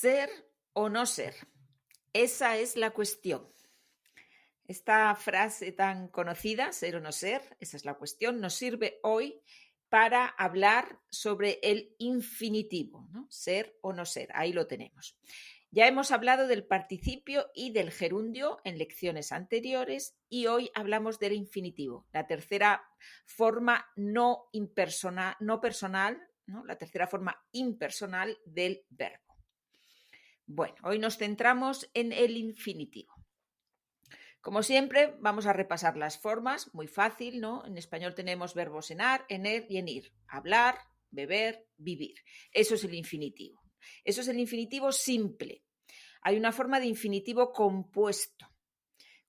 ¿Ser o no ser? Esa es la cuestión. Esta frase tan conocida, ser o no ser, esa es la cuestión, nos sirve hoy para hablar sobre el infinitivo, ¿no? Ser o no ser, ahí lo tenemos. Ya hemos hablado del participio y del gerundio en lecciones anteriores y hoy hablamos del infinitivo, la tercera forma no personal, ¿no? La tercera forma impersonal del verbo. Bueno, hoy nos centramos en el infinitivo. Como siempre, vamos a repasar las formas, muy fácil, ¿no? En español tenemos verbos en ar, en er y en ir. Hablar, beber, vivir. Eso es el infinitivo. Eso es el infinitivo simple. Hay una forma de infinitivo compuesto.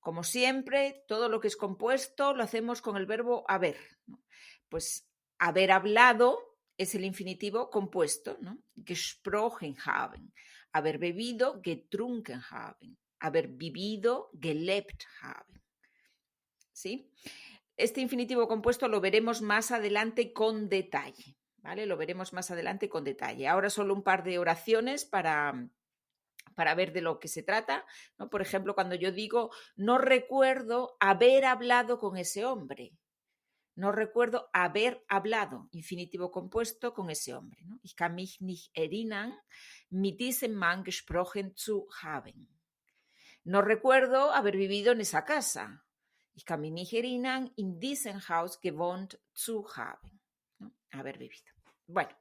Como siempre, todo lo que es compuesto lo hacemos con el verbo haber, ¿no? Pues haber hablado es el infinitivo compuesto, ¿no? Gesprochen haben. Haber bebido, getrunken haben. Haber vivido, gelebt haben. ¿Sí? Este infinitivo compuesto lo veremos más adelante con detalle, ¿vale? Lo veremos más adelante con detalle. Ahora solo un par de oraciones para ver de lo que se trata, ¿no? Por ejemplo, cuando yo digo, no recuerdo haber hablado con ese hombre. No recuerdo haber hablado, infinitivo compuesto, con ese hombre, ¿no? Ich kann mich nicht erinnern, mit diesem Mann gesprochen zu haben. No recuerdo haber vivido en esa casa. Ich kann mich nicht erinnern, in diesem Haus gewohnt zu haben, ¿no? Haber vivido. Bueno,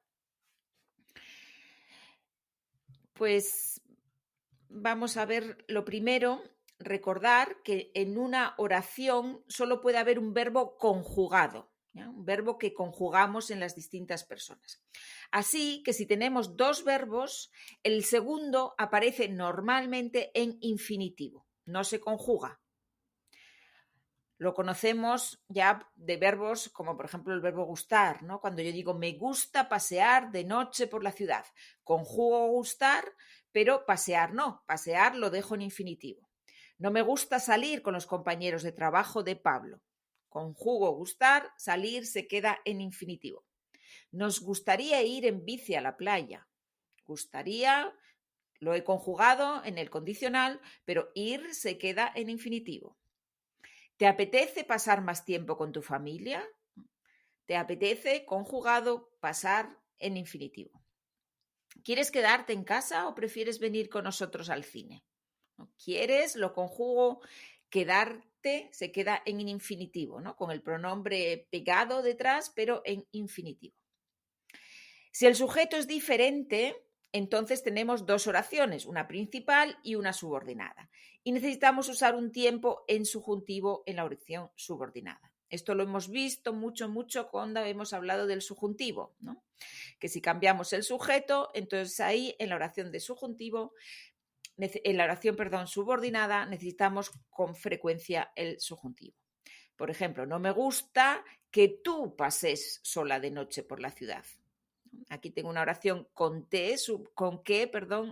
pues vamos a ver lo primero, recordar que en una oración solo puede haber un verbo conjugado, ¿ya? Un verbo que conjugamos en las distintas personas. Así que si tenemos dos verbos, el segundo aparece normalmente en infinitivo, no se conjuga. Lo conocemos ya de verbos como por ejemplo el verbo gustar, ¿no? Cuando yo digo me gusta pasear de noche por la ciudad, conjugo gustar, pero pasear no, pasear lo dejo en infinitivo. No me gusta salir con los compañeros de trabajo de Pablo. Conjugo gustar, salir se queda en infinitivo. Nos gustaría ir en bici a la playa. Gustaría, lo he conjugado en el condicional, pero ir se queda en infinitivo. ¿Te apetece pasar más tiempo con tu familia? ¿Te apetece, conjugado, pasar en infinitivo? ¿Quieres quedarte en casa o prefieres venir con nosotros al cine? ¿Quieres? Lo conjugo, quedarte se queda en infinitivo, ¿no? Con el pronombre pegado detrás, pero en infinitivo. Si el sujeto es diferente, entonces tenemos dos oraciones, una principal y una subordinada. Y necesitamos usar un tiempo en subjuntivo en la oración subordinada. Esto lo hemos visto mucho cuando hemos hablado del subjuntivo, ¿no? Que si cambiamos el sujeto, entonces ahí en la oración de subjuntivo, en la oración, subordinada, necesitamos con frecuencia el subjuntivo. Por ejemplo, no me gusta que tú pases sola de noche por la ciudad. Aquí tengo una oración con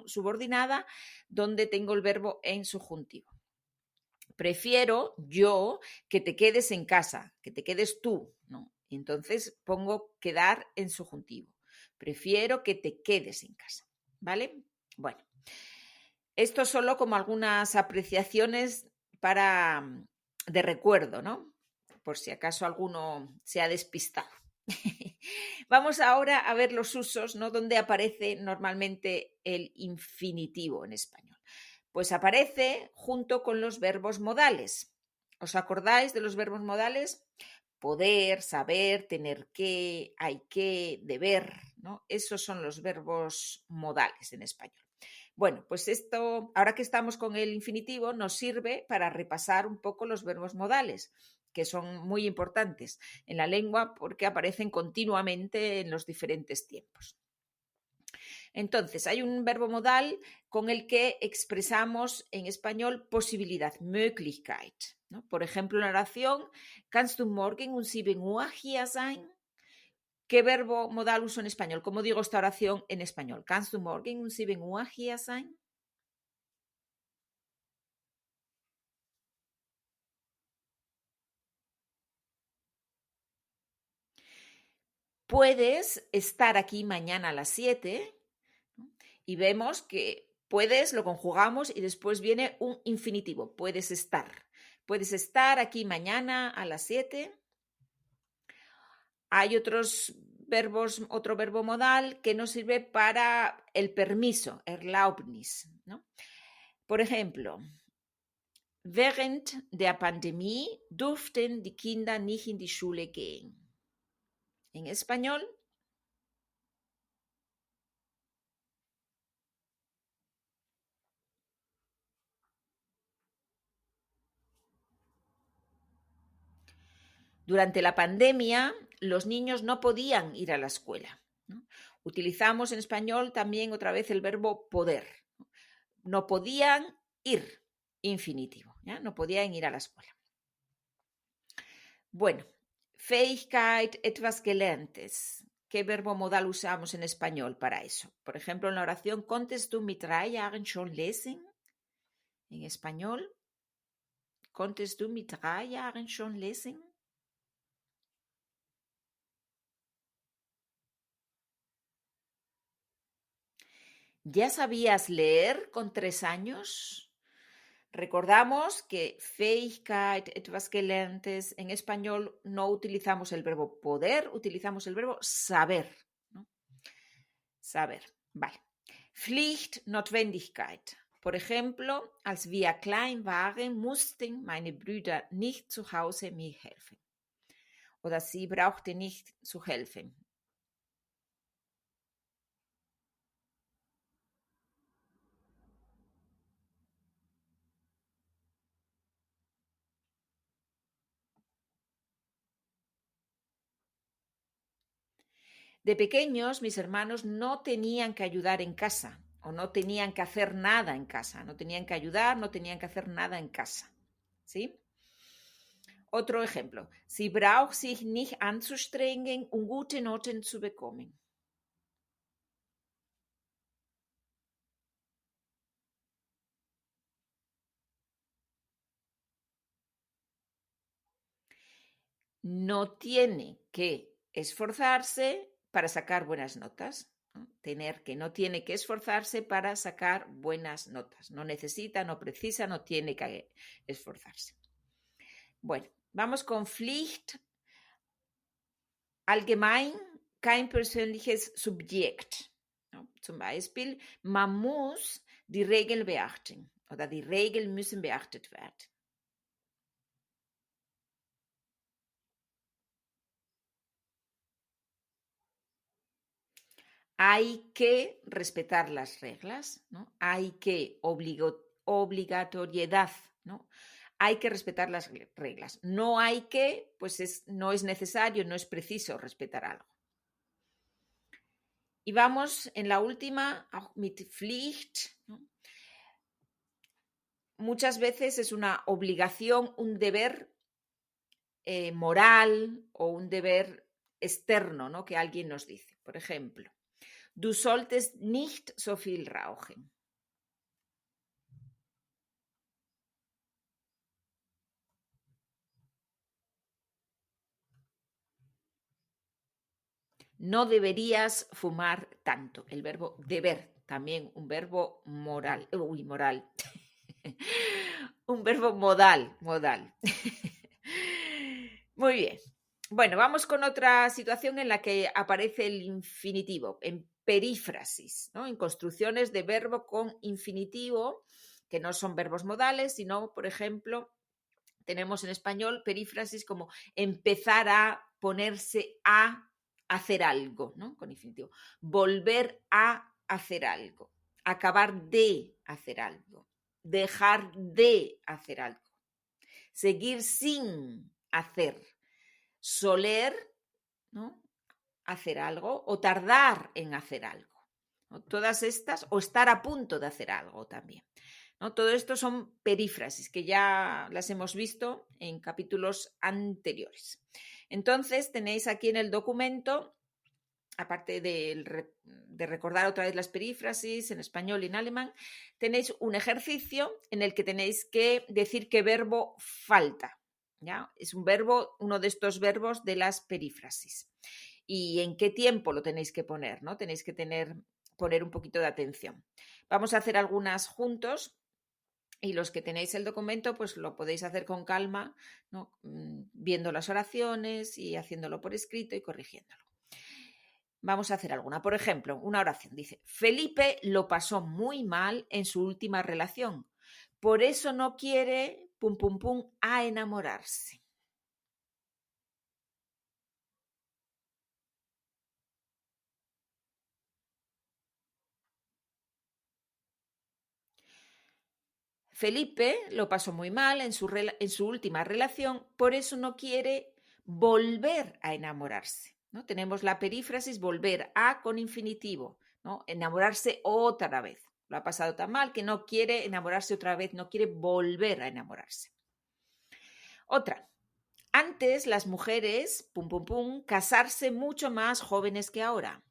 subordinada, donde tengo el verbo en subjuntivo. Prefiero yo que te quedes en casa, que te quedes tú, ¿no? Entonces pongo quedar en subjuntivo. Prefiero que te quedes en casa, ¿vale? Bueno, esto solo como algunas apreciaciones de recuerdo, ¿no? Por si acaso alguno se ha despistado. Vamos ahora a ver los usos, ¿no? Donde aparece normalmente el infinitivo en español. Pues aparece junto con los verbos modales. ¿Os acordáis de los verbos modales? Poder, saber, tener que, hay que, deber, ¿no? Esos son los verbos modales en español. Bueno, pues esto, ahora que estamos con el infinitivo, nos sirve para repasar un poco los verbos modales, que son muy importantes en la lengua porque aparecen continuamente en los diferentes tiempos. Entonces, hay un verbo modal con el que expresamos en español posibilidad, Möglichkeit, ¿no? Por ejemplo, en la oración, ¿Kannst du morgen um 7 Uhr hier sein? ¿Qué verbo modal uso en español? ¿Cómo digo esta oración en español? ¿Kannst du morgen um 7 Uhr hier sein? Puedes estar aquí mañana a las 7, ¿no? Y vemos que Puedes, lo conjugamos y después viene un infinitivo. Puedes estar. Puedes estar aquí mañana a las 7. Hay otro verbo modal que nos sirve para el permiso, Erlaubnis, ¿no? Por ejemplo, während der Pandemie durften die Kinder nicht in die Schule gehen. En español, durante la pandemia, los niños no podían ir a la escuela, ¿no? Utilizamos en español también otra vez el verbo poder. No podían ir, infinitivo, ¿ya? No podían ir a la escuela. Bueno, Fähigkeit, etwas Gelerntes. ¿Qué verbo modal usamos en español para eso? Por ejemplo, en la oración, ¿konntest du mit 3 Jahren schon lesen? En español, ¿konntest du mit 3 Jahren schon lesen? ¿Ya sabías leer con 3 años? Recordamos que Fähigkeit, etwas Gelerntes, en español no utilizamos el verbo poder, utilizamos el verbo saber, ¿no? Saber, vale. Pflicht, Notwendigkeit. Por ejemplo, als wir klein waren, mussten meine Brüder nicht zu Hause mir helfen. Oder sie brauchte nicht zu helfen. De pequeños, mis hermanos no tenían que ayudar en casa o no tenían que hacer nada en casa. No tenían que ayudar, no tenían que hacer nada en casa. ¿Sí? Otro ejemplo. Sie braucht sich nicht anzustrengen, gute Noten zu bekommen. No tiene que esforzarse para sacar buenas notas. ¿No? No tiene que esforzarse para sacar buenas notas. No necesita, no precisa, no tiene que esforzarse. Bueno, vamos con Pflicht. Allgemein, kein persönliches Subjekt. ¿No? Zum Beispiel, man muss die Regeln beachten oder die Regeln müssen beachtet werden. Hay que respetar las reglas, ¿no? Hay que obligatoriedad, ¿no? Hay que respetar las reglas. No hay que, pues no es necesario, no es preciso respetar algo. Y vamos en la última, auch mit Pflicht, ¿no? Muchas veces es una obligación, un deber moral o un deber externo, ¿no? Que alguien nos dice. Por ejemplo, du solltest nicht so viel rauchen. No deberías fumar tanto. El verbo deber, también un verbo moral. Moral. Un verbo modal. Muy bien. Bueno, vamos con otra situación en la que aparece el infinitivo, en perífrasis, ¿no? En construcciones de verbo con infinitivo, que no son verbos modales, sino, por ejemplo, tenemos en español perífrasis como empezar a, ponerse a, hacer algo, ¿no? Con infinitivo. Volver a hacer algo. Acabar de hacer algo. Dejar de hacer algo. Seguir sin hacer. Soler, ¿no? Hacer algo o tardar en hacer algo, ¿no? Todas estas, o estar a punto de hacer algo también, ¿no? Todo esto son perífrasis que ya las hemos visto en capítulos anteriores. Entonces tenéis aquí en el documento, aparte de recordar otra vez las perífrasis en español y en alemán, tenéis un ejercicio en el que tenéis que decir qué verbo falta. ¿Ya? Es un verbo, uno de estos verbos de las perífrasis. ¿Y en qué tiempo lo tenéis que poner? ¿No? Tenéis que tener poner un poquito de atención. Vamos a hacer algunas juntos. Y los que tenéis el documento, pues lo podéis hacer con calma, ¿no? Viendo las oraciones y haciéndolo por escrito y corrigiéndolo. Vamos a hacer alguna. Por ejemplo, una oración dice: Felipe lo pasó muy mal en su última relación. Por eso no quiere, pum, pum, pum, a enamorarse. Felipe lo pasó muy mal en su última relación, por eso no quiere volver a enamorarse, ¿no? Tenemos la perífrasis volver a con infinitivo, ¿no? Enamorarse otra vez. Lo ha pasado tan mal que no quiere enamorarse otra vez, no quiere volver a enamorarse. Otra. Antes las mujeres, pum, pum, pum, casarse mucho más jóvenes que ahora.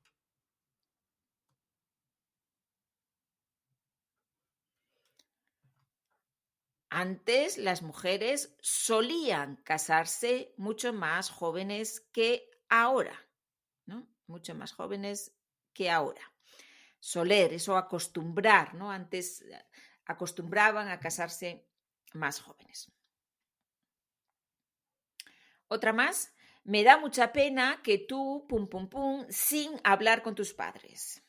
Antes las mujeres solían casarse mucho más jóvenes que ahora, ¿no? Mucho más jóvenes que ahora. Soler, eso acostumbrar, ¿no? Antes acostumbraban a casarse más jóvenes. Otra más, me da mucha pena que tú, pum, pum, pum, sin hablar con tus padres.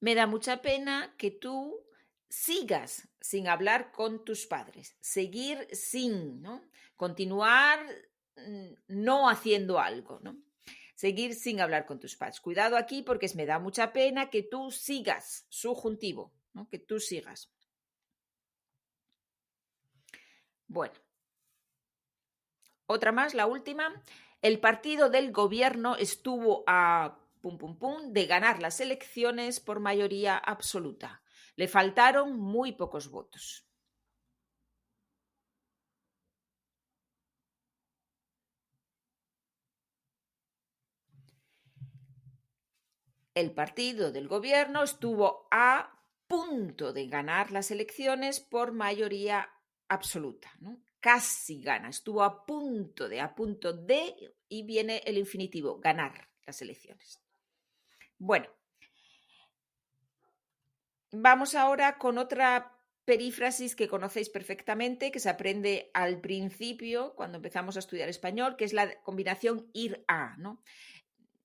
Me da mucha pena que tú sigas sin hablar con tus padres. Seguir sin, ¿no? Continuar no haciendo algo, ¿no? Seguir sin hablar con tus padres. Cuidado aquí porque me da mucha pena que tú sigas, subjuntivo, ¿no? Que tú sigas. Bueno, otra más, la última. El partido del gobierno estuvo a pum, pum, pum, de ganar las elecciones por mayoría absoluta. Le faltaron muy pocos votos. El partido del gobierno estuvo a punto de ganar las elecciones por mayoría absoluta, ¿no? Casi gana, estuvo a punto de, y viene el infinitivo, ganar las elecciones. Bueno, vamos ahora con otra perífrasis que conocéis perfectamente, que se aprende al principio cuando empezamos a estudiar español, que es la combinación ir a, ¿no?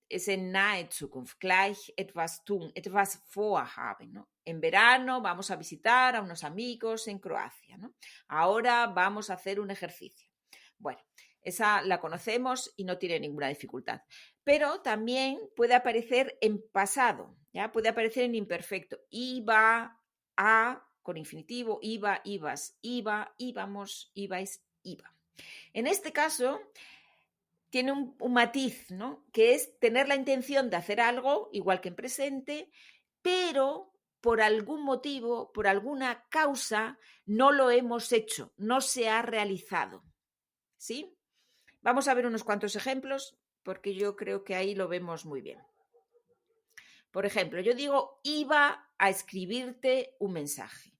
Es en nahe Zukunft, gleich etwas tun, etwas vorhaben, ¿no? En verano vamos a visitar a unos amigos en Croacia, ¿no? Ahora vamos a hacer un ejercicio. Bueno, esa la conocemos y no tiene ninguna dificultad. Pero también puede aparecer en pasado, ¿ya? Puede aparecer en imperfecto. Iba a, con infinitivo, iba, ibas, iba, íbamos, ibais, iba. En este caso, tiene un matiz, ¿no? Que es tener la intención de hacer algo, igual que en presente, pero por algún motivo, por alguna causa, no lo hemos hecho, no se ha realizado. ¿Sí? Vamos a ver unos cuantos ejemplos, porque yo creo que ahí lo vemos muy bien. Por ejemplo, yo digo, iba a escribirte un mensaje.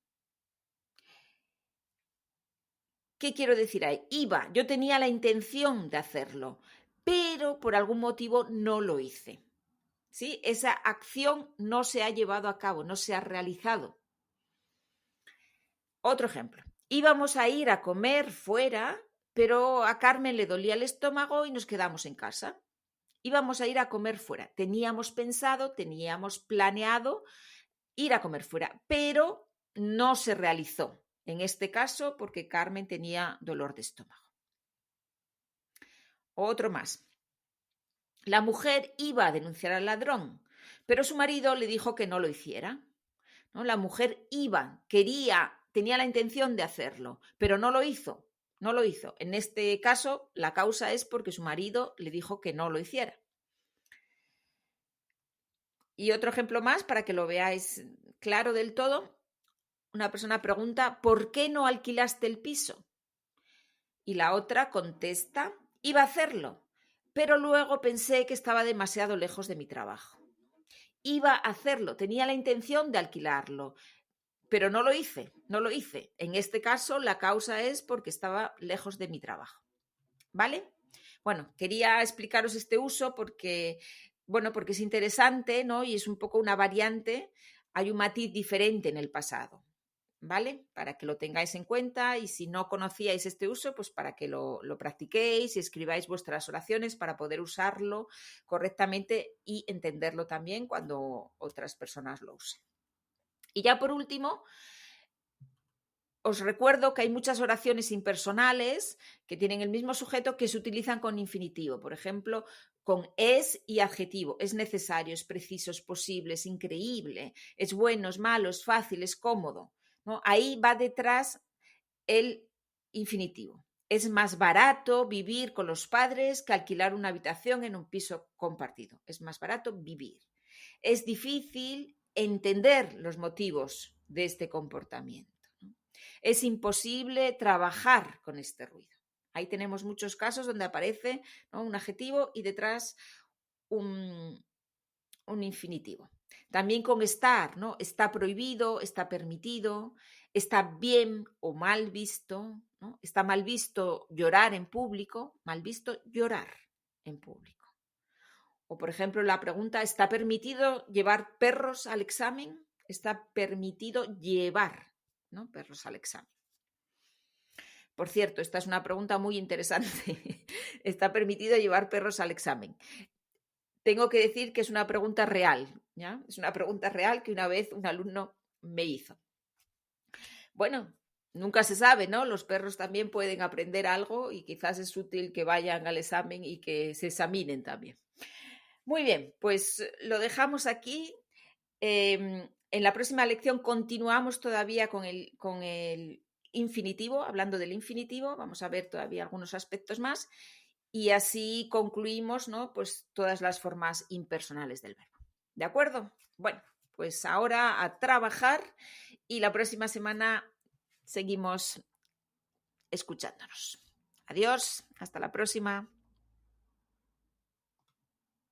¿Qué quiero decir ahí? Iba, yo tenía la intención de hacerlo, pero por algún motivo no lo hice. ¿Sí? Esa acción no se ha llevado a cabo, no se ha realizado. Otro ejemplo. Íbamos a ir a comer fuera, pero a Carmen le dolía el estómago y nos quedamos en casa. Íbamos a ir a comer fuera. Teníamos pensado, teníamos planeado ir a comer fuera, pero no se realizó. En este caso, porque Carmen tenía dolor de estómago. Otro más. La mujer iba a denunciar al ladrón, pero su marido le dijo que no lo hiciera, ¿no? La mujer iba, quería, tenía la intención de hacerlo, pero no lo hizo, no lo hizo. En este caso, la causa es porque su marido le dijo que no lo hiciera. Y otro ejemplo más, para que lo veáis claro del todo, una persona pregunta, ¿por qué no alquilaste el piso? Y la otra contesta, iba a hacerlo, pero luego pensé que estaba demasiado lejos de mi trabajo. Iba a hacerlo, tenía la intención de alquilarlo, pero no lo hice. En este caso, la causa es porque estaba lejos de mi trabajo. ¿Vale? Bueno, quería explicaros este uso porque es interesante, ¿no? Y es un poco una variante, hay un matiz diferente en el pasado, ¿vale? Para que lo tengáis en cuenta, y si no conocíais este uso, pues para que lo practiquéis y escribáis vuestras oraciones para poder usarlo correctamente y entenderlo también cuando otras personas lo usen. Y ya por último, os recuerdo que hay muchas oraciones impersonales que tienen el mismo sujeto que se utilizan con infinitivo. Por ejemplo, con es y adjetivo. Es necesario, es preciso, es posible, es increíble, es bueno, es malo, es fácil, es cómodo, ¿no? Ahí va detrás el infinitivo. Es más barato vivir con los padres que alquilar una habitación en un piso compartido. Es más barato vivir. Es difícil entender los motivos de este comportamiento. Es imposible trabajar con este ruido. Ahí tenemos muchos casos donde aparece, ¿no?, un adjetivo y detrás un infinitivo. También con estar, ¿no? Está prohibido, está permitido, está bien o mal visto, ¿no? Está mal visto llorar en público, mal visto llorar en público. O, por ejemplo, la pregunta, ¿está permitido llevar perros al examen? Está permitido llevar, ¿no?, perros al examen. Por cierto, esta es una pregunta muy interesante. ¿Está permitido llevar perros al examen? Tengo que decir que es una pregunta real, ¿ya? Es una pregunta real que una vez un alumno me hizo. Bueno, nunca se sabe, ¿no? Los perros también pueden aprender algo y quizás es útil que vayan al examen y que se examinen también. Muy bien, pues lo dejamos aquí. En la próxima lección continuamos todavía con el infinitivo, hablando del infinitivo. Vamos a ver todavía algunos aspectos más y así concluimos, ¿no?, pues todas las formas impersonales del verbo. ¿De acuerdo? Bueno, pues ahora a trabajar y la próxima semana seguimos escuchándonos. Adiós, hasta la próxima.